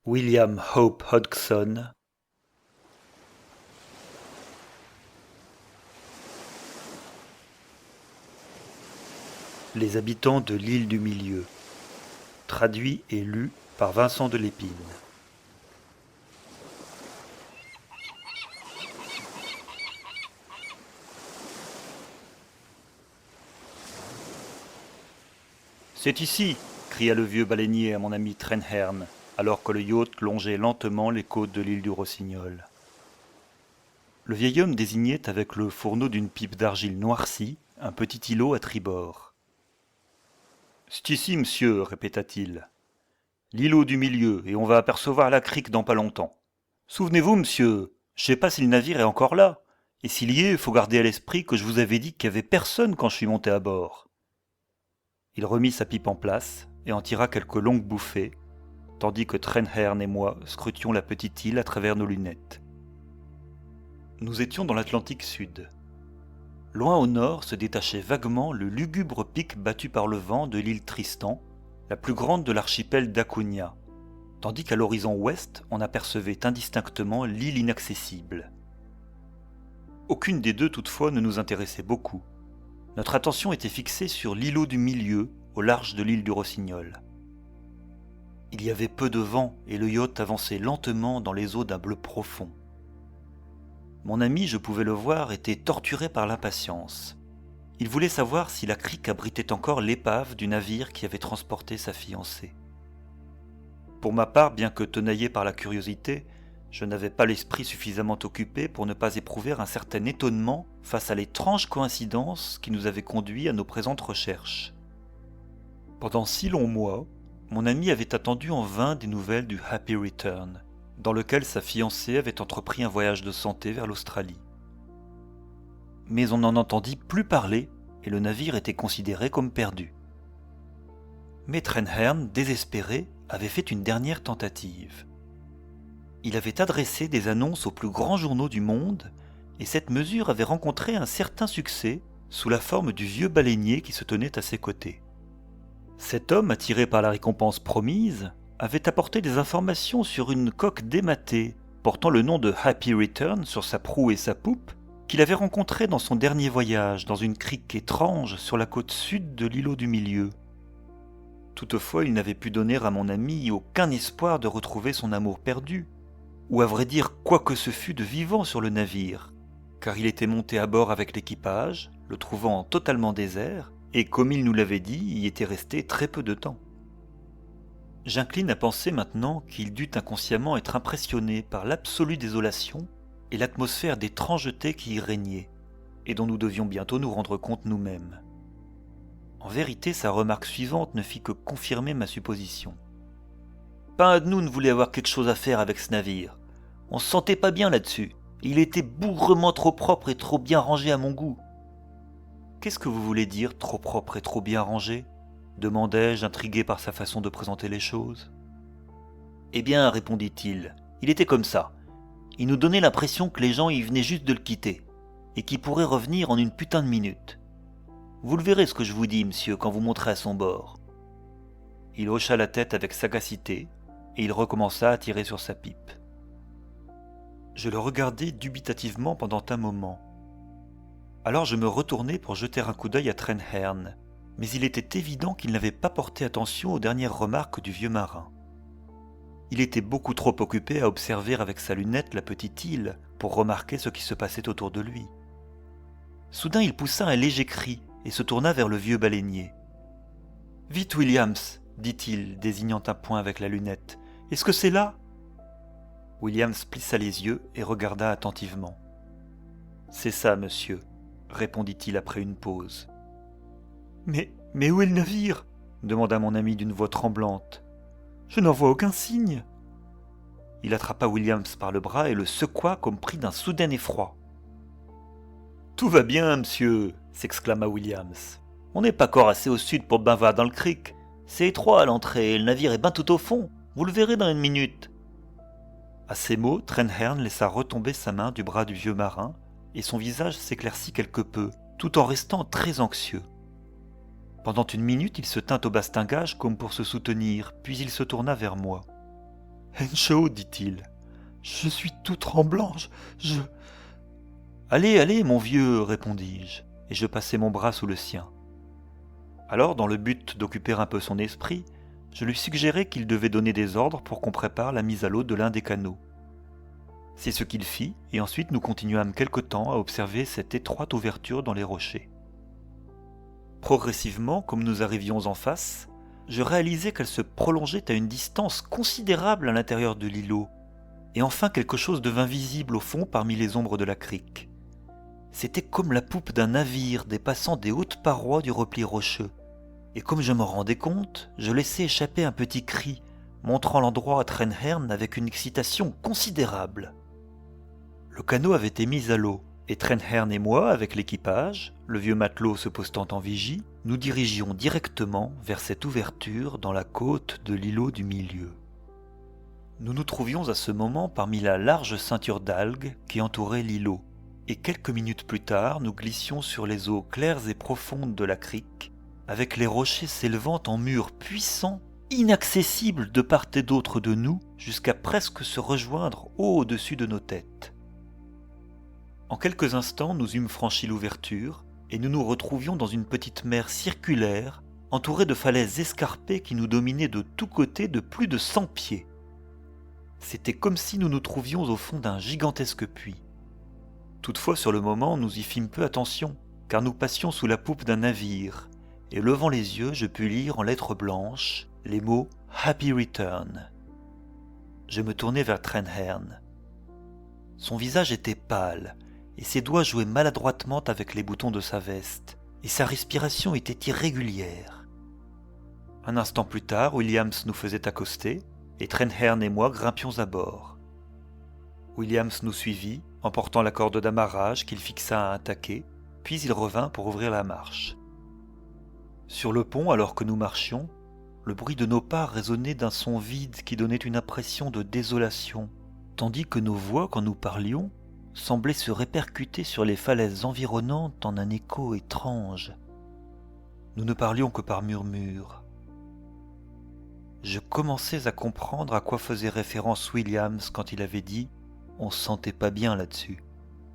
William Hope Hodgson, Les habitants de l'île du Milieu, traduit et lu par Vincent de Lépine. C'est ici, cria le vieux baleinier à mon ami Trenherne, alors que le yacht longeait lentement les côtes de l'île du Rossignol. Le vieil homme désignait avec le fourneau d'une pipe d'argile noircie un petit îlot à tribord. C'est ici, monsieur, répéta-t-il. L'îlot du Milieu, et on va apercevoir la crique dans pas longtemps. Souvenez-vous, monsieur, je sais pas si le navire est encore là, et s'il y est, faut garder à l'esprit que je vous avais dit qu'il y avait personne quand je suis monté à bord. Il remit sa pipe en place et en tira quelques longues bouffées, tandis que Trenherne et moi scrutions la petite île à travers nos lunettes. Nous étions dans l'Atlantique Sud. Loin au nord se détachait vaguement le lugubre pic battu par le vent de l'île Tristan, la plus grande de l'archipel d'Acunha, tandis qu'à l'horizon ouest on apercevait indistinctement l'île inaccessible. Aucune des deux toutefois ne nous intéressait beaucoup. Notre attention était fixée sur l'îlot du Milieu, au large de l'île du Rossignol. Il y avait peu de vent et le yacht avançait lentement dans les eaux d'un bleu profond. Mon ami, je pouvais le voir, était torturé par l'impatience. Il voulait savoir si la crique abritait encore l'épave du navire qui avait transporté sa fiancée. Pour ma part, bien que tenaillé par la curiosité, je n'avais pas l'esprit suffisamment occupé pour ne pas éprouver un certain étonnement face à l'étrange coïncidence qui nous avait conduits à nos présentes recherches. Pendant 6 longs mois, mon ami avait attendu en vain des nouvelles du Happy Return, dans lequel sa fiancée avait entrepris un voyage de santé vers l'Australie. Mais on n'en entendit plus parler et le navire était considéré comme perdu. Mais Trenherne, désespéré, avait fait une dernière tentative. Il avait adressé des annonces aux plus grands journaux du monde et cette mesure avait rencontré un certain succès sous la forme du vieux baleinier qui se tenait à ses côtés. Cet homme, attiré par la récompense promise, avait apporté des informations sur une coque dématée portant le nom de Happy Return sur sa proue et sa poupe qu'il avait rencontrée dans son dernier voyage dans une crique étrange sur la côte sud de l'îlot du Milieu. Toutefois, il n'avait pu donner à mon ami aucun espoir de retrouver son amour perdu, ou à vrai dire quoi que ce fût de vivant sur le navire, car il était monté à bord avec l'équipage, le trouvant totalement désert, et comme il nous l'avait dit, y était resté très peu de temps. J'incline à penser maintenant qu'il dut inconsciemment être impressionné par l'absolue désolation et l'atmosphère d'étrangeté qui y régnait, et dont nous devions bientôt nous rendre compte nous-mêmes. En vérité, sa remarque suivante ne fit que confirmer ma supposition. Pas un de nous ne voulait avoir quelque chose à faire avec ce navire. On se sentait pas bien là-dessus. Il était bougrement trop propre et trop bien rangé à mon goût. Qu'est-ce que vous voulez dire, trop propre et trop bien rangé ? Demandai-je, intrigué par sa façon de présenter les choses. Eh bien, répondit-il, il était comme ça. Il nous donnait l'impression que les gens y venaient juste de le quitter, et qu'il pourrait revenir en une putain de minute. Vous le verrez ce que je vous dis, monsieur, quand vous monterez à son bord. Il hocha la tête avec sagacité, et il recommença à tirer sur sa pipe. Je le regardai dubitativement pendant un moment. Alors je me retournai pour jeter un coup d'œil à Trenherne, mais il était évident qu'il n'avait pas porté attention aux dernières remarques du vieux marin. Il était beaucoup trop occupé à observer avec sa lunette la petite île pour remarquer ce qui se passait autour de lui. Soudain il poussa un léger cri et se tourna vers le vieux baleinier. « Vite, Williams !» dit-il, désignant un point avec la lunette. « Est-ce que c'est là ?» Williams plissa les yeux et regarda attentivement. « C'est ça, monsieur, » répondit-il après une pause. « Mais où est le navire ?» demanda mon ami d'une voix tremblante. « Je n'en vois aucun signe. » Il attrapa Williams par le bras et le secoua comme pris d'un soudain effroi. « Tout va bien, monsieur !» s'exclama Williams. « On n'est pas encore assez au sud pour ben voir dans le cric. C'est étroit à l'entrée et le navire est ben tout au fond. Vous le verrez dans une minute. » À ces mots, Trenherne laissa retomber sa main du bras du vieux marin et son visage s'éclaircit quelque peu, tout en restant très anxieux. Pendant une minute, il se tint au bastingage comme pour se soutenir, puis il se tourna vers moi. Henshaw, dit-il, je suis tout tremblant, je... Allez, allez, mon vieux, répondis-je, et je passai mon bras sous le sien. Alors, dans le but d'occuper un peu son esprit, je lui suggérai qu'il devait donner des ordres pour qu'on prépare la mise à l'eau de l'un des canots. C'est ce qu'il fit, et ensuite nous continuâmes quelque temps à observer cette étroite ouverture dans les rochers. Progressivement, comme nous arrivions en face, je réalisai qu'elle se prolongeait à une distance considérable à l'intérieur de l'îlot, et enfin quelque chose devint visible au fond parmi les ombres de la crique. C'était comme la poupe d'un navire dépassant des hautes parois du repli rocheux, et comme je m'en rendais compte, je laissai échapper un petit cri, montrant l'endroit à Trenherne avec une excitation considérable. Le canot avait été mis à l'eau, et Trenherne et moi, avec l'équipage, le vieux matelot se postant en vigie, nous dirigions directement vers cette ouverture dans la côte de l'îlot du milieu. Nous nous trouvions à ce moment parmi la large ceinture d'algues qui entourait l'îlot, et quelques minutes plus tard, nous glissions sur les eaux claires et profondes de la crique, avec les rochers s'élevant en murs puissants, inaccessibles de part et d'autre de nous, jusqu'à presque se rejoindre au-dessus de nos têtes. En quelques instants, nous eûmes franchi l'ouverture, et nous nous retrouvions dans une petite mer circulaire, entourée de falaises escarpées qui nous dominaient de tous côtés de plus de 100 pieds. C'était comme si nous nous trouvions au fond d'un gigantesque puits. Toutefois, sur le moment, nous y fîmes peu attention, car nous passions sous la poupe d'un navire, et levant les yeux, je pus lire en lettres blanches les mots « Happy Return ». Je me tournai vers Trenherne. Son visage était pâle, et ses doigts jouaient maladroitement avec les boutons de sa veste, et sa respiration était irrégulière. Un instant plus tard, Williams nous faisait accoster, et Trenherne et moi grimpions à bord. Williams nous suivit, emportant la corde d'amarrage qu'il fixa à un taquet, puis il revint pour ouvrir la marche. Sur le pont, alors que nous marchions, le bruit de nos pas résonnait d'un son vide qui donnait une impression de désolation, tandis que nos voix, quand nous parlions, semblaient se répercuter sur les falaises environnantes en un écho étrange. Nous ne parlions que par murmures. Je commençais à comprendre à quoi faisait référence Williams quand il avait dit « on se sentait pas bien là-dessus ».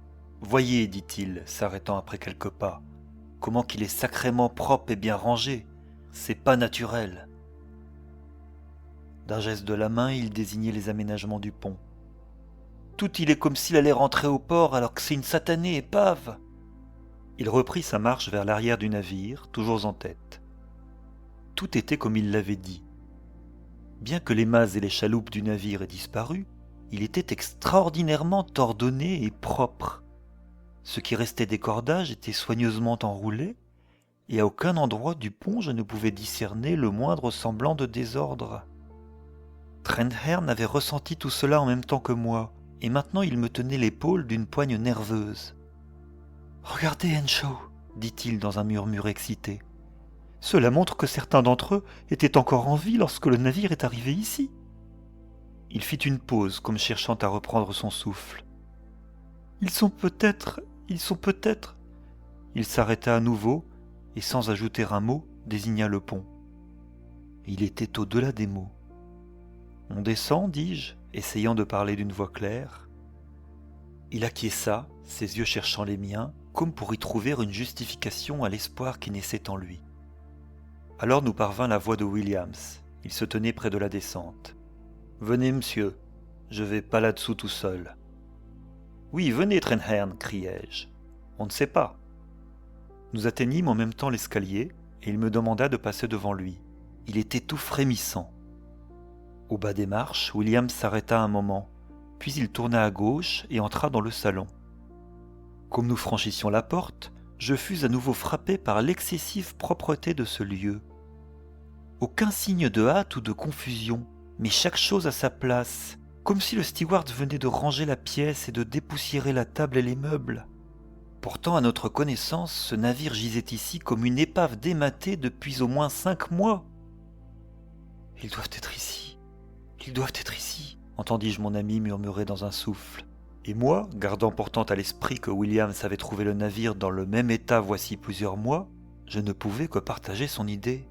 « Voyez, dit-il, s'arrêtant après quelques pas, comment qu'il est sacrément propre et bien rangé, c'est pas naturel. » D'un geste de la main, il désignait les aménagements du pont. « Tout il est comme s'il allait rentrer au port alors que c'est une satanée épave !» Il reprit sa marche vers l'arrière du navire, toujours en tête. Tout était comme il l'avait dit. Bien que les mâts et les chaloupes du navire aient disparu, il était extraordinairement ordonné et propre. Ce qui restait des cordages était soigneusement enroulé, et à aucun endroit du pont je ne pouvais discerner le moindre semblant de désordre. Trenherne avait ressenti tout cela en même temps que moi, et maintenant il me tenait l'épaule d'une poigne nerveuse. « Regardez, Henshaw, dit-il dans un murmure excité. Cela montre que certains d'entre eux étaient encore en vie lorsque le navire est arrivé ici. » Il fit une pause, comme cherchant à reprendre son souffle. « Ils sont peut-être... Il s'arrêta à nouveau, et sans ajouter un mot, désigna le pont. Il était au-delà des mots. « On descend, dis-je, essayant de parler d'une voix claire. » Il acquiesça, ses yeux cherchant les miens, comme pour y trouver une justification à l'espoir qui naissait en lui. Alors nous parvint la voix de Williams. Il se tenait près de la descente. « Venez, monsieur, je vais pas là-dessous tout seul. »« Oui, venez, Trenherne, criai-je. On ne sait pas. » Nous atteignîmes en même temps l'escalier, et il me demanda de passer devant lui. Il était tout frémissant. Au bas des marches, William s'arrêta un moment, puis il tourna à gauche et entra dans le salon. Comme nous franchissions la porte, je fus à nouveau frappé par l'excessive propreté de ce lieu. Aucun signe de hâte ou de confusion, mais chaque chose à sa place, comme si le steward venait de ranger la pièce et de dépoussiérer la table et les meubles. Pourtant, à notre connaissance, ce navire gisait ici comme une épave dématée depuis au moins 5 mois. « Ils doivent être ici, ils doivent être ici », entendis-je mon ami murmurer dans un souffle. Et moi, gardant pourtant à l'esprit que Williams avait trouvé le navire dans le même état voici plusieurs mois, je ne pouvais que partager son idée.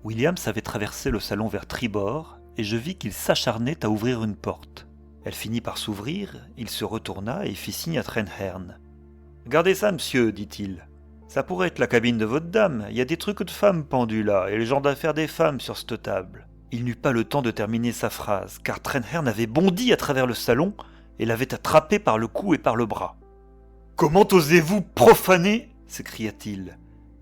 Williams avait traversé le salon vers tribord et je vis qu'il s'acharnait à ouvrir une porte. Elle finit par s'ouvrir, il se retourna et fit signe à Trenhern. « Regardez ça, monsieur, dit-il. Ça pourrait être la cabine de votre dame, il y a des trucs de femmes pendus là, et le genre d'affaires des femmes sur cette table. » Il n'eut pas le temps de terminer sa phrase, car Trenhern avait bondi à travers le salon et l'avait attrapé par le cou et par le bras. « Comment osez-vous profaner » s'écria-t-il,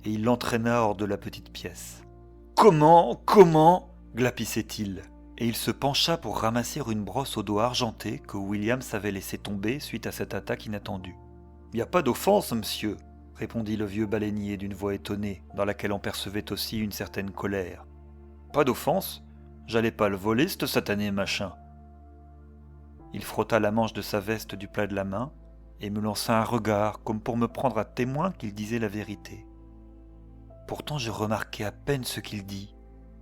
et il l'entraîna hors de la petite pièce. « Comment » glapissait-il, et il se pencha pour ramasser une brosse au doigt argenté que Williams avait laissé tomber suite à cette attaque inattendue. « Il n'y a pas d'offense, monsieur » répondit le vieux baleinier d'une voix étonnée, dans laquelle on percevait aussi une certaine colère. « Pas d'offense ? J'allais pas le voler, ce satané machin. » Il frotta la manche de sa veste du plat de la main et me lança un regard comme pour me prendre à témoin qu'il disait la vérité. Pourtant je remarquai à peine ce qu'il dit,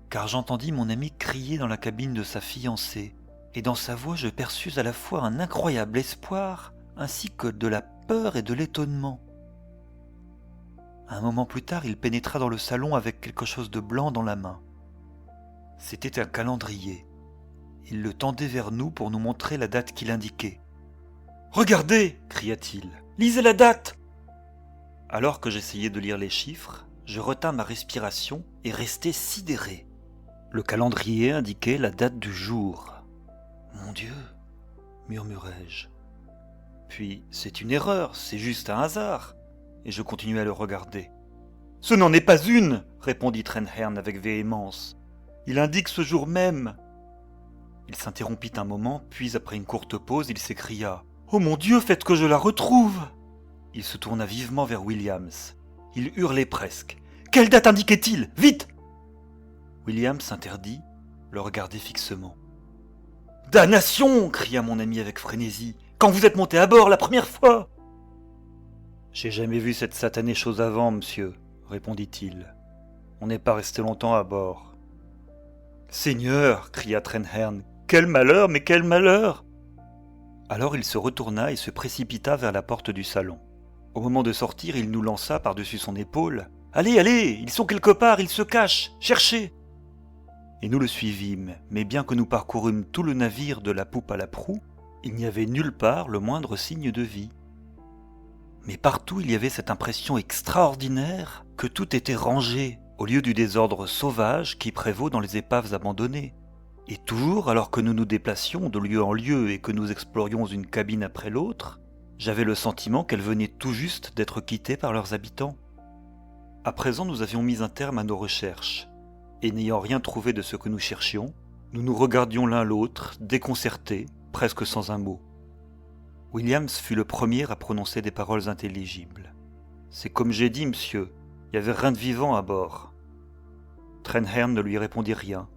car j'entendis mon ami crier dans la cabine de sa fiancée, et dans sa voix je perçus à la fois un incroyable espoir ainsi que de la peur et de l'étonnement. Un moment plus tard, il pénétra dans le salon avec quelque chose de blanc dans la main. C'était un calendrier. Il le tendait vers nous pour nous montrer la date qu'il indiquait. « Regardez » cria-t-il. « Lisez la date !» Alors que j'essayais de lire les chiffres, je retins ma respiration et restai sidéré. Le calendrier indiquait la date du jour. « Mon Dieu !» murmurai-je. Puis, c'est une erreur, c'est juste un hasard. Et je continuai à le regarder. « Ce n'en est pas une !» répondit Trenhern avec véhémence. « Il indique ce jour même !» Il s'interrompit un moment, puis après une courte pause, il s'écria « Oh mon Dieu, faites que je la retrouve !» Il se tourna vivement vers Williams. Il hurlait presque. « Quelle date indiquait-il ? Vite !» Williams s'interdit, le regardait fixement. « Damnation !» cria mon ami avec frénésie. « Quand vous êtes monté à bord la première fois !»« J'ai jamais vu cette satanée chose avant, monsieur, » répondit-il. « On n'est pas resté longtemps à bord. »« Seigneur !» cria Trenhern. « Quel malheur, mais quel malheur !» Alors il se retourna et se précipita vers la porte du salon. Au moment de sortir, il nous lança par-dessus son épaule. « Allez, allez, ils sont quelque part, ils se cachent, cherchez !» Et nous le suivîmes, mais bien que nous parcourûmes tout le navire de la poupe à la proue, il n'y avait nulle part le moindre signe de vie. Mais partout il y avait cette impression extraordinaire que tout était rangé, au lieu du désordre sauvage qui prévaut dans les épaves abandonnées. Et toujours, alors que nous nous déplacions de lieu en lieu et que nous explorions une cabine après l'autre, j'avais le sentiment qu'elle venait tout juste d'être quittée par leurs habitants. À présent, nous avions mis un terme à nos recherches, et n'ayant rien trouvé de ce que nous cherchions, nous nous regardions l'un l'autre, déconcertés, presque sans un mot. Williams fut le premier à prononcer des paroles intelligibles. « C'est comme j'ai dit, monsieur, il n'y avait rien de vivant à bord. » Trenhern ne lui répondit rien,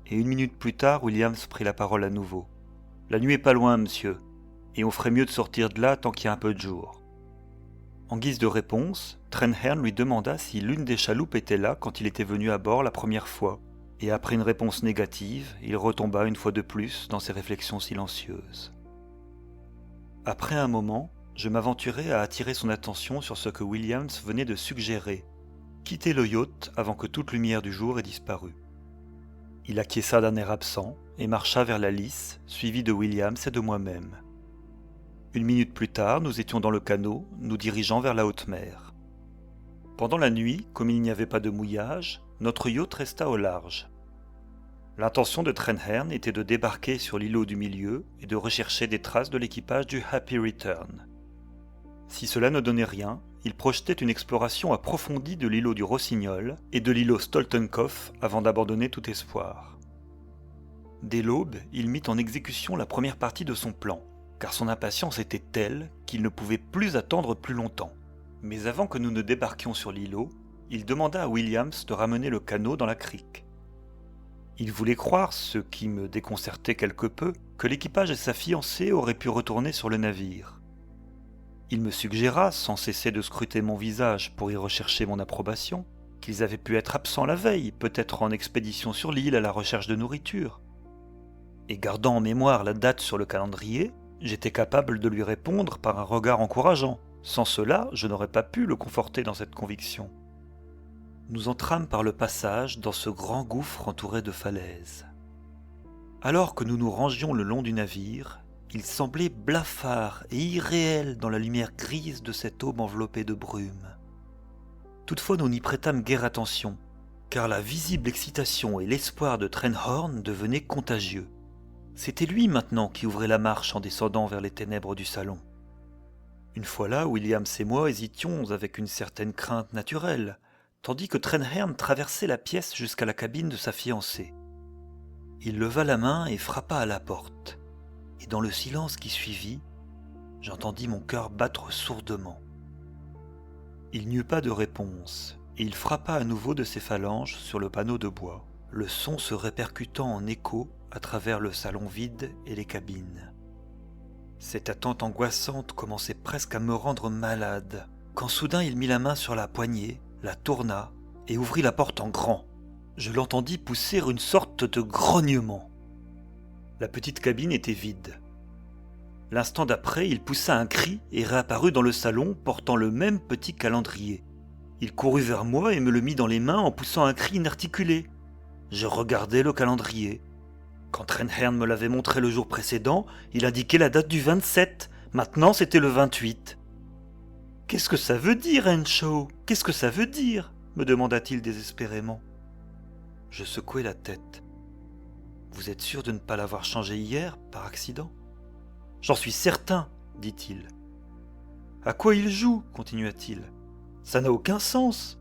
et une minute plus tard, Williams prit la parole à nouveau. « La nuit est pas loin, monsieur, et on ferait mieux de sortir de là tant qu'il y a un peu de jour. » En guise de réponse, Trenhern lui demanda si l'une des chaloupes était là quand il était venu à bord la première fois, et après une réponse négative, il retomba une fois de plus dans ses réflexions silencieuses. Après un moment, je m'aventurai à attirer son attention sur ce que Williams venait de suggérer, quitter le yacht avant que toute lumière du jour ait disparu. Il acquiesça d'un air absent et marcha vers la lisse, suivi de Williams et de moi-même. Une minute plus tard, nous étions dans le canot, nous dirigeant vers la haute mer. Pendant la nuit, comme il n'y avait pas de mouillage, notre yacht resta au large. L'intention de Trenhern était de débarquer sur l'îlot du milieu et de rechercher des traces de l'équipage du Happy Return. Si cela ne donnait rien, il projetait une exploration approfondie de l'îlot du Rossignol et de l'îlot Stoltenkopf avant d'abandonner tout espoir. Dès l'aube, il mit en exécution la première partie de son plan, car son impatience était telle qu'il ne pouvait plus attendre plus longtemps. Mais avant que nous ne débarquions sur l'îlot, il demanda à Williams de ramener le canot dans la crique. Il voulait croire, ce qui me déconcertait quelque peu, que l'équipage et sa fiancée auraient pu retourner sur le navire. Il me suggéra, sans cesser de scruter mon visage pour y rechercher mon approbation, qu'ils avaient pu être absents la veille, peut-être en expédition sur l'île à la recherche de nourriture. Et gardant en mémoire la date sur le calendrier, j'étais capable de lui répondre par un regard encourageant. Sans cela, je n'aurais pas pu le conforter dans cette conviction. Nous entrâmes par le passage dans ce grand gouffre entouré de falaises. Alors que nous nous rangions le long du navire, il semblait blafard et irréel dans la lumière grise de cette aube enveloppée de brume. Toutefois, nous n'y prêtâmes guère attention, car la visible excitation et l'espoir de Trenhorn devenaient contagieux. C'était lui maintenant qui ouvrait la marche en descendant vers les ténèbres du salon. Une fois là, Williams et moi hésitions avec une certaine crainte naturelle, tandis que Trenhern traversait la pièce jusqu'à la cabine de sa fiancée. Il leva la main et frappa à la porte, et dans le silence qui suivit, j'entendis mon cœur battre sourdement. Il n'y eut pas de réponse, et il frappa à nouveau de ses phalanges sur le panneau de bois, le son se répercutant en écho à travers le salon vide et les cabines. Cette attente angoissante commençait presque à me rendre malade, quand soudain il mit la main sur la poignée, la tourna et ouvrit la porte en grand. Je l'entendis pousser une sorte de grognement. La petite cabine était vide. L'instant d'après, il poussa un cri et réapparut dans le salon portant le même petit calendrier. Il courut vers moi et me le mit dans les mains en poussant un cri inarticulé. Je regardai le calendrier. Quand Trenhern me l'avait montré le jour précédent, il indiquait la date du 27. Maintenant, c'était le 28. « Qu'est-ce que ça veut dire, Henshaw ? Qu'est-ce que ça veut dire ?» me demanda-t-il désespérément. Je secouai la tête. « Vous êtes sûr de ne pas l'avoir changé hier, par accident ?»« J'en suis certain, dit-il. »« À quoi il joue ?» continua-t-il. « Ça n'a aucun sens. »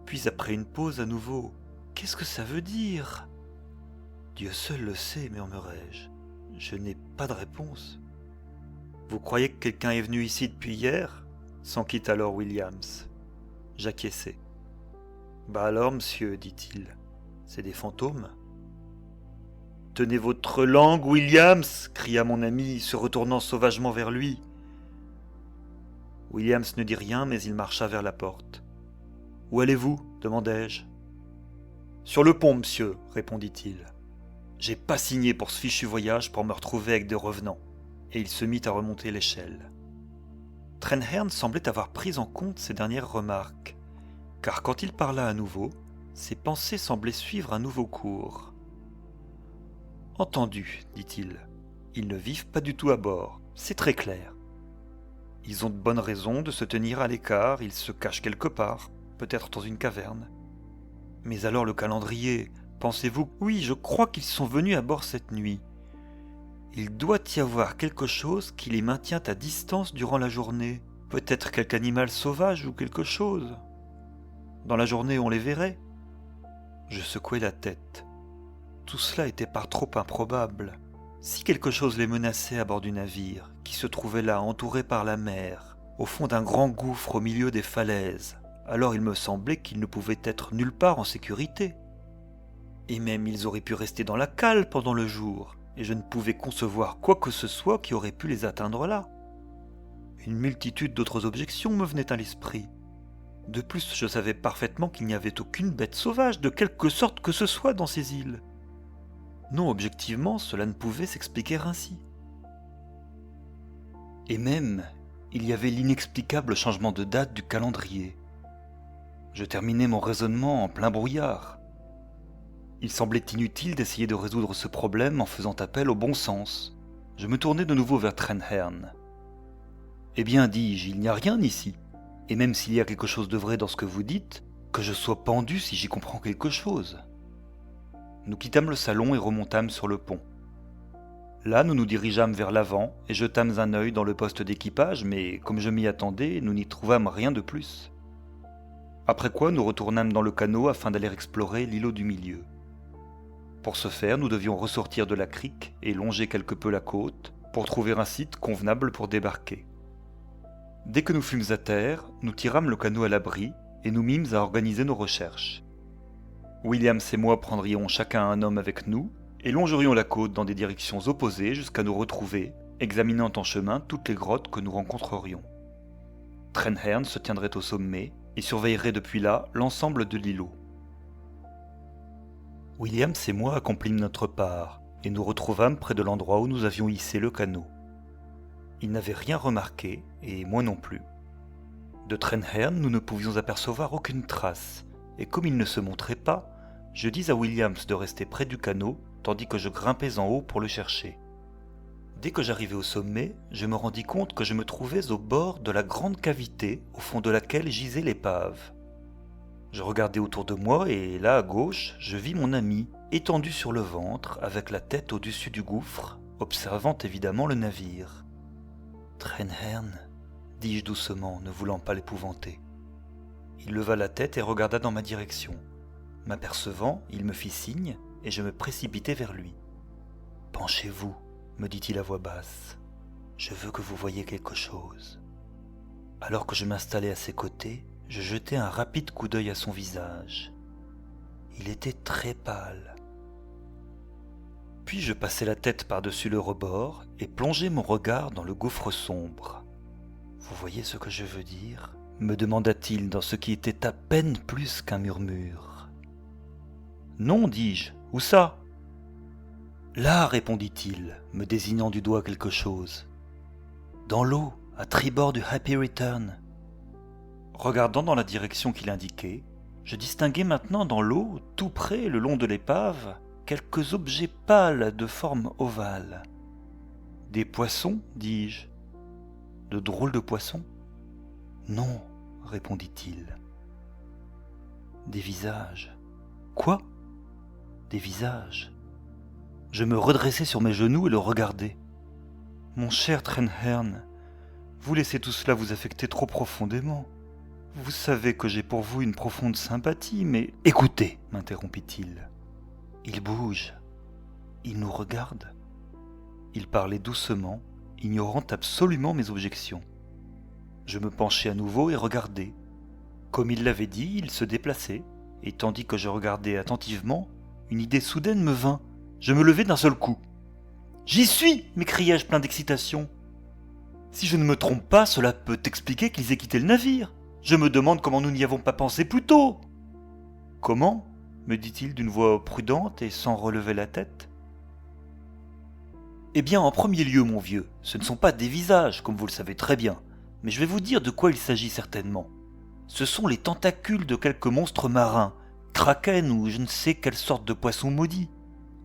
Puis après une pause à nouveau, « Qu'est-ce que ça veut dire ?» Dieu seul le sait, murmurai-je. Je n'ai pas de réponse. Vous croyez que quelqu'un est venu ici depuis hier ? S'enquit alors Williams. J'acquiesçai. Bah alors, monsieur, dit-il, c'est des fantômes ? Tenez votre langue, Williams, cria mon ami, se retournant sauvagement vers lui. Williams ne dit rien, mais il marcha vers la porte. Où allez-vous ? demandai-je. Sur le pont, monsieur, répondit-il. J'ai pas signé pour ce fichu voyage pour me retrouver avec des revenants. Et il se mit à remonter l'échelle. Trenhern semblait avoir pris en compte ces dernières remarques, car quand il parla à nouveau, ses pensées semblaient suivre un nouveau cours. « Entendu, dit-il, ils ne vivent pas du tout à bord, c'est très clair. Ils ont de bonnes raisons de se tenir à l'écart, ils se cachent quelque part, peut-être dans une caverne. Mais alors le calendrier, pensez-vous ? Oui, je crois qu'ils sont venus à bord cette nuit. Il doit y avoir quelque chose qui les maintient à distance durant la journée. Peut-être quelque animal sauvage ou quelque chose. Dans la journée, on les verrait. » Je secouai la tête. Tout cela était par trop improbable. Si quelque chose les menaçait à bord du navire, qui se trouvait là entouré par la mer, au fond d'un grand gouffre au milieu des falaises, alors il me semblait qu'ils ne pouvaient être nulle part en sécurité. Et même ils auraient pu rester dans la cale pendant le jour, et je ne pouvais concevoir quoi que ce soit qui aurait pu les atteindre là. Une multitude d'autres objections me venaient à l'esprit. De plus, je savais parfaitement qu'il n'y avait aucune bête sauvage de quelque sorte que ce soit dans ces îles. Non, objectivement, cela ne pouvait s'expliquer ainsi. Et même, il y avait l'inexplicable changement de date du calendrier. Je terminais mon raisonnement en plein brouillard. Il semblait inutile d'essayer de résoudre ce problème en faisant appel au bon sens. Je me tournai de nouveau vers Trenhern. « Eh bien, dis-je, il n'y a rien ici. Et même s'il y a quelque chose de vrai dans ce que vous dites, que je sois pendu si j'y comprends quelque chose. » Nous quittâmes le salon et remontâmes sur le pont. Là, nous nous dirigeâmes vers l'avant et jetâmes un œil dans le poste d'équipage, mais comme je m'y attendais, nous n'y trouvâmes rien de plus. Après quoi, nous retournâmes dans le canot afin d'aller explorer l'îlot du milieu. Pour ce faire, nous devions ressortir de la crique et longer quelque peu la côte pour trouver un site convenable pour débarquer. Dès que nous fûmes à terre, nous tirâmes le canot à l'abri et nous mîmes à organiser nos recherches. Williams et moi prendrions chacun un homme avec nous et longerions la côte dans des directions opposées jusqu'à nous retrouver, examinant en chemin toutes les grottes que nous rencontrerions. Trenhern se tiendrait au sommet et surveillerait depuis là l'ensemble de l'îlot. Williams et moi accomplîmes notre part et nous retrouvâmes près de l'endroit où nous avions hissé le canot. Il n'avait rien remarqué, et moi non plus. De Trenhern, nous ne pouvions apercevoir aucune trace, et comme il ne se montrait pas, je dis à Williams de rester près du canot, tandis que je grimpais en haut pour le chercher. Dès que j'arrivai au sommet, je me rendis compte que je me trouvais au bord de la grande cavité au fond de laquelle gisait l'épave. Je regardai autour de moi et là à gauche, je vis mon ami, étendu sur le ventre, avec la tête au-dessus du gouffre, observant évidemment le navire. « Trenhern » dis-je doucement, ne voulant pas l'épouvanter. Il leva la tête et regarda dans ma direction. M'apercevant, il me fit signe et je me précipitai vers lui. « Penchez-vous » me dit-il à voix basse. « Je veux que vous voyiez quelque chose. » Alors que je m'installais à ses côtés, je jetai un rapide coup d'œil à son visage. Il était très pâle. Puis je passai la tête par-dessus le rebord et plongeai mon regard dans le gouffre sombre. « Vous voyez ce que je veux dire ?» me demanda-t-il dans ce qui était à peine plus qu'un murmure. « Non, dis-je, où ça ?»« Là, répondit-il, me désignant du doigt quelque chose. Dans l'eau, à tribord du Happy Return. » Regardant dans la direction qu'il indiquait, je distinguai maintenant dans l'eau, tout près, le long de l'épave, quelques objets pâles de forme ovale. « Des poissons, dis-je. De drôles de poissons ? » Non, répondit-il. Des visages. Quoi ? Des visages. Je me redressai sur mes genoux et le regardai. Mon cher Trenhern, vous laissez tout cela vous affecter trop profondément. Vous savez que j'ai pour vous une profonde sympathie, mais... Écoutez, m'interrompit-il. Il bouge. Il nous regarde. Il parlait doucement, ignorant absolument mes objections. Je me penchai à nouveau et regardai. Comme il l'avait dit, il se déplaçait, et tandis que je regardais attentivement, une idée soudaine me vint. Je me levai d'un seul coup. « J'y suis !» m'écriai-je plein d'excitation. « Si je ne me trompe pas, cela peut expliquer qu'ils aient quitté le navire. Je me demande comment nous n'y avons pas pensé plus tôt. »« Comment ?» me dit-il d'une voix prudente et sans relever la tête. « Eh bien, en premier lieu, mon vieux, ce ne sont pas des visages, comme vous le savez très bien, mais je vais vous dire de quoi il s'agit certainement. Ce sont les tentacules de quelques monstres marins, kraken ou je ne sais quelle sorte de poisson maudit.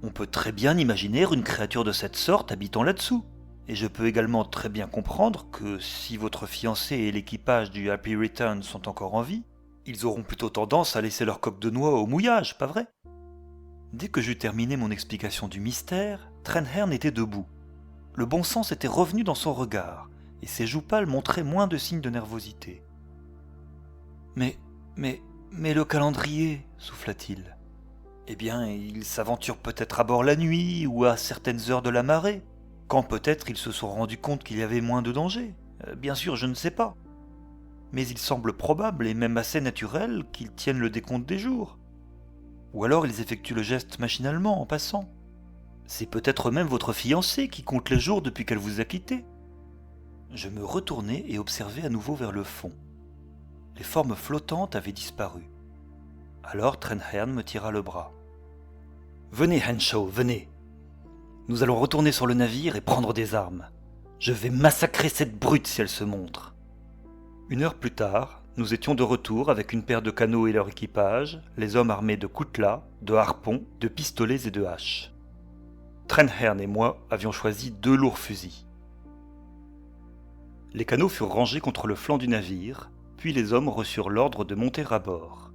On peut très bien imaginer une créature de cette sorte habitant là-dessous. Et je peux également très bien comprendre que si votre fiancé et l'équipage du Happy Return sont encore en vie, ils auront plutôt tendance à laisser leur coque de noix au mouillage, pas vrai ? Dès que j'eus terminé mon explication du mystère, Trenhern était debout. Le bon sens était revenu dans son regard, et ses joues pâles montraient moins de signes de nervosité. « Mais le calendrier » souffla-t-il. « Eh bien, il s'aventure peut-être à bord la nuit ou à certaines heures de la marée, quand peut-être ils se sont rendus compte qu'il y avait moins de danger. Bien sûr, je ne sais pas. Mais il semble probable et même assez naturel qu'ils tiennent le décompte des jours. Ou alors ils effectuent le geste machinalement en passant. C'est peut-être même votre fiancée qui compte les jours depuis qu'elle vous a quitté. » Je me retournai et observai à nouveau vers le fond. Les formes flottantes avaient disparu. Alors Trenhern me tira le bras. « Venez, Henshaw, venez. Nous allons retourner sur le navire et prendre des armes. Je vais massacrer cette brute si elle se montre. » 1 heure plus tard, nous étions de retour avec une paire de canots et leur équipage, les hommes armés de coutelas, de harpons, de pistolets et de haches. Trenhern et moi avions choisi 2 lourds fusils. Les canots furent rangés contre le flanc du navire, puis les hommes reçurent l'ordre de monter à bord.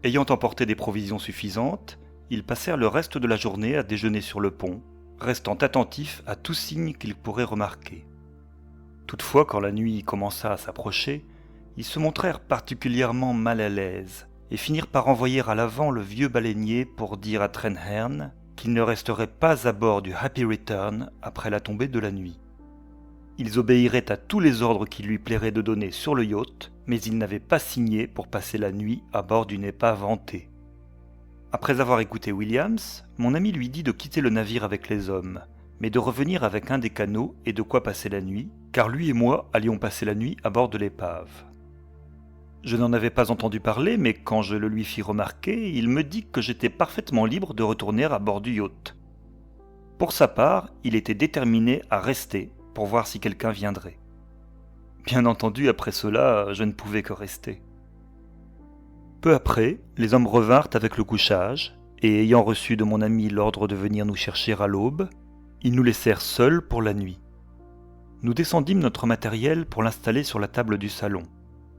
Ayant emporté des provisions suffisantes, ils passèrent le reste de la journée à déjeuner sur le pont, restant attentifs à tout signe qu'ils pourraient remarquer. Toutefois, quand la nuit commença à s'approcher, ils se montrèrent particulièrement mal à l'aise et finirent par envoyer à l'avant le vieux baleinier pour dire à Trenhern qu'il ne resterait pas à bord du Happy Return après la tombée de la nuit. Ils obéiraient à tous les ordres qu'il lui plairait de donner sur le yacht, mais ils n'avaient pas signé pour passer la nuit à bord d'une épave hantée. Après avoir écouté Williams, mon ami lui dit de quitter le navire avec les hommes, mais de revenir avec un des canots et de quoi passer la nuit, car lui et moi allions passer la nuit à bord de l'épave. Je n'en avais pas entendu parler, mais quand je le lui fis remarquer, il me dit que j'étais parfaitement libre de retourner à bord du yacht. Pour sa part, il était déterminé à rester pour voir si quelqu'un viendrait. Bien entendu, après cela, je ne pouvais que rester. Peu après, les hommes revinrent avec le couchage, et ayant reçu de mon ami l'ordre de venir nous chercher à l'aube, ils nous laissèrent seuls pour la nuit. Nous descendîmes notre matériel pour l'installer sur la table du salon.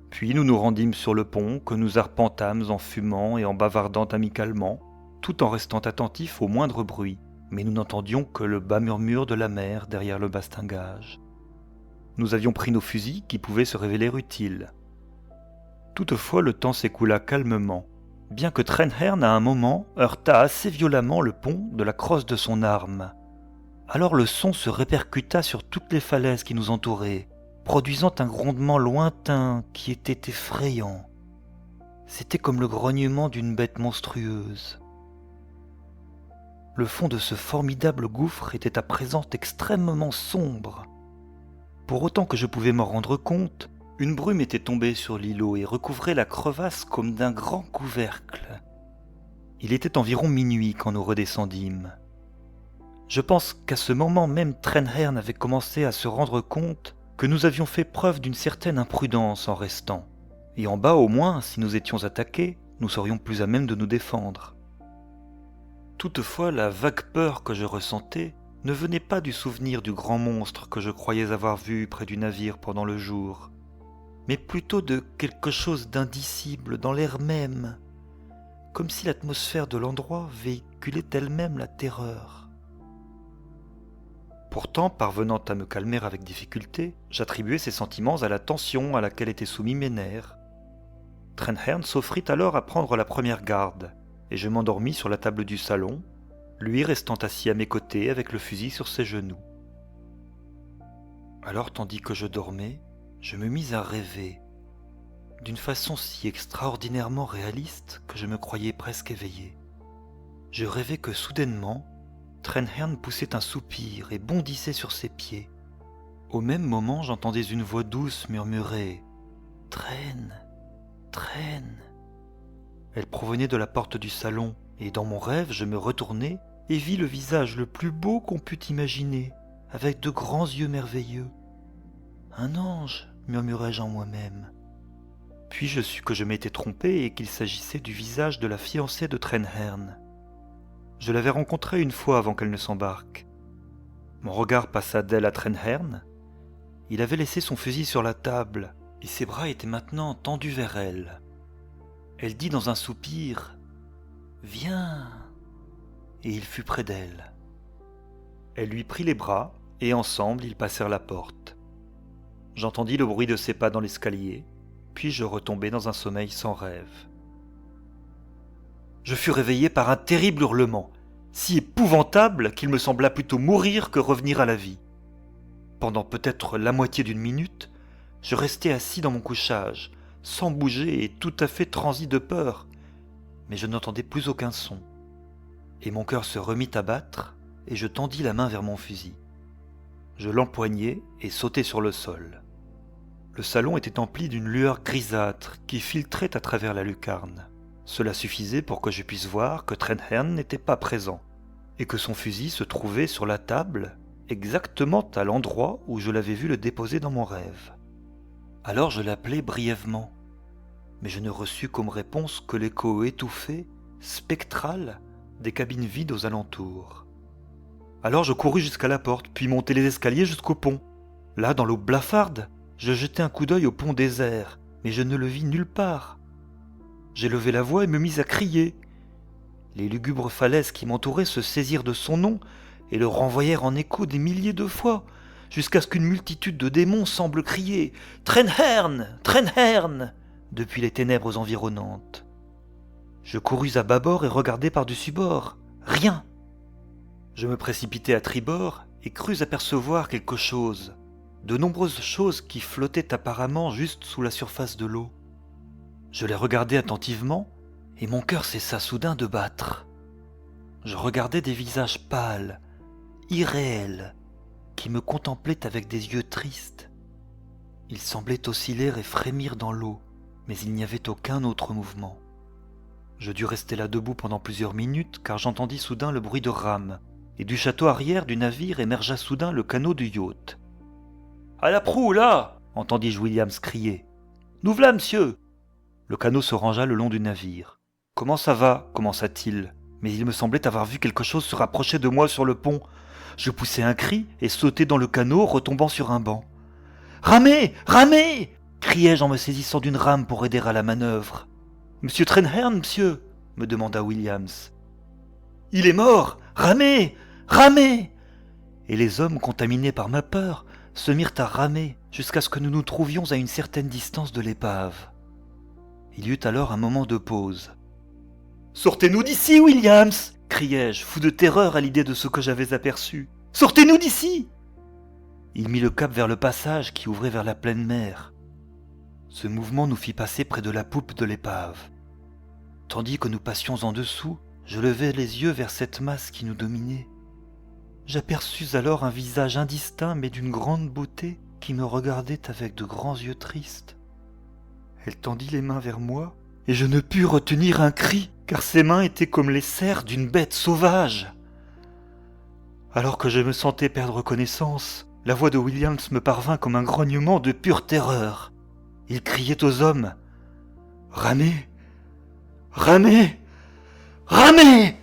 Puis nous nous rendîmes sur le pont que nous arpentâmes en fumant et en bavardant amicalement, tout en restant attentifs au moindre bruit, mais nous n'entendions que le bas murmure de la mer derrière le bastingage. Nous avions pris nos fusils qui pouvaient se révéler utiles. Toutefois, le temps s'écoula calmement, bien que Trenhern à un moment heurta assez violemment le pont de la crosse de son arme. Alors le son se répercuta sur toutes les falaises qui nous entouraient, produisant un grondement lointain qui était effrayant. C'était comme le grognement d'une bête monstrueuse. Le fond de ce formidable gouffre était à présent extrêmement sombre. Pour autant que je pouvais m'en rendre compte, une brume était tombée sur l'îlot et recouvrait la crevasse comme d'un grand couvercle. Il était environ minuit quand nous redescendîmes. Je pense qu'à ce moment même Trenhern avait commencé à se rendre compte que nous avions fait preuve d'une certaine imprudence en restant. Et en bas au moins, si nous étions attaqués, nous serions plus à même de nous défendre. Toutefois, la vague peur que je ressentais ne venait pas du souvenir du grand monstre que je croyais avoir vu près du navire pendant le jour, mais plutôt de quelque chose d'indicible dans l'air même, comme si l'atmosphère de l'endroit véhiculait elle-même la terreur. Pourtant, parvenant à me calmer avec difficulté, j'attribuais ces sentiments à la tension à laquelle étaient soumis mes nerfs. Trenhern s'offrit alors à prendre la première garde, et je m'endormis sur la table du salon, lui restant assis à mes côtés avec le fusil sur ses genoux. Alors, tandis que je dormais, je me mis à rêver, d'une façon si extraordinairement réaliste que je me croyais presque éveillé. Je rêvais que soudainement, Trenhern poussait un soupir et bondissait sur ses pieds. Au même moment, j'entendais une voix douce murmurer « Tren, Tren ». Elle provenait de la porte du salon, et dans mon rêve, je me retournai et vis le visage le plus beau qu'on pût imaginer, avec de grands yeux merveilleux. « Un ange », murmurai-je en moi-même. Puis je sus que je m'étais trompé et qu'il s'agissait du visage de la fiancée de Trenhern. Je l'avais rencontrée une fois avant qu'elle ne s'embarque. Mon regard passa d'elle à Trenhern. Il avait laissé son fusil sur la table, et ses bras étaient maintenant tendus vers elle. Elle dit dans un soupir « Viens !» et il fut près d'elle. Elle lui prit les bras, et ensemble ils passèrent la porte. J'entendis le bruit de ses pas dans l'escalier, puis je retombai dans un sommeil sans rêve. Je fus réveillé par un terrible hurlement, si épouvantable qu'il me sembla plutôt mourir que revenir à la vie. Pendant peut-être la moitié d'une minute, je restai assis dans mon couchage, sans bouger et tout à fait transi de peur, mais je n'entendais plus aucun son. Et mon cœur se remit à battre, et je tendis la main vers mon fusil. Je l'empoignai et sautai sur le sol. Le salon était empli d'une lueur grisâtre qui filtrait à travers la lucarne. Cela suffisait pour que je puisse voir que Trenhern n'était pas présent, et que son fusil se trouvait sur la table, exactement à l'endroit où je l'avais vu le déposer dans mon rêve. Alors je l'appelai brièvement, mais je ne reçus comme réponse que l'écho étouffé, spectral, des cabines vides aux alentours. Alors je courus jusqu'à la porte, puis montai les escaliers jusqu'au pont. Là, dans l'eau blafarde, je jetai un coup d'œil au pont désert, mais je ne le vis nulle part. J'ai levé la voix et me mis à crier. Les lugubres falaises qui m'entouraient se saisirent de son nom et le renvoyèrent en écho des milliers de fois, jusqu'à ce qu'une multitude de démons semble crier « Trenhern, Trenhern !» depuis les ténèbres environnantes. Je courus à bâbord et regardai par-dessus bord. Rien. Je me précipitai à tribord et crus apercevoir quelque chose, de nombreuses choses qui flottaient apparemment juste sous la surface de l'eau. Je les regardai attentivement, et mon cœur cessa soudain de battre. Je regardais des visages pâles, irréels, qui me contemplaient avec des yeux tristes. Ils semblaient osciller et frémir dans l'eau, mais il n'y avait aucun autre mouvement. Je dus rester là debout pendant plusieurs minutes, car j'entendis soudain le bruit de rames, et du château arrière du navire émergea soudain le canot du yacht. « À la proue, là !» entendis-je Williams crier. « Nous v'là, monsieur !» Le canot se rangea le long du navire. « Comment ça va ?» commença-t-il. mais il me semblait avoir vu quelque chose se rapprocher de moi sur le pont. Je poussai un cri et sautai dans le canot, retombant sur un banc. « Ramez! Ramez !» criai-je en me saisissant d'une rame pour aider à la manœuvre. « Monsieur Trenherne, monsieur ?» me demanda Williams. « Il est mort! Ramez! Ramez !» Et les hommes, contaminés par ma peur, se mirent à ramer jusqu'à ce que nous nous trouvions à une certaine distance de l'épave. Il y eut alors un moment de pause. « Sortez-nous d'ici, Williams !» criai-je, fou de terreur à l'idée de ce que j'avais aperçu. « Sortez-nous d'ici !» Il mit le cap vers le passage qui ouvrait vers la pleine mer. Ce mouvement nous fit passer près de la poupe de l'épave. Tandis que nous passions en dessous, je levai les yeux vers cette masse qui nous dominait. J'aperçus alors un visage indistinct mais d'une grande beauté qui me regardait avec de grands yeux tristes. Elle tendit les mains vers moi et je ne pus retenir un cri car ses mains étaient comme les serres d'une bête sauvage. Alors que je me sentais perdre connaissance, la voix de Williams me parvint comme un grognement de pure terreur. Il criait aux hommes « Ramez ! Ramez ! Ramez !»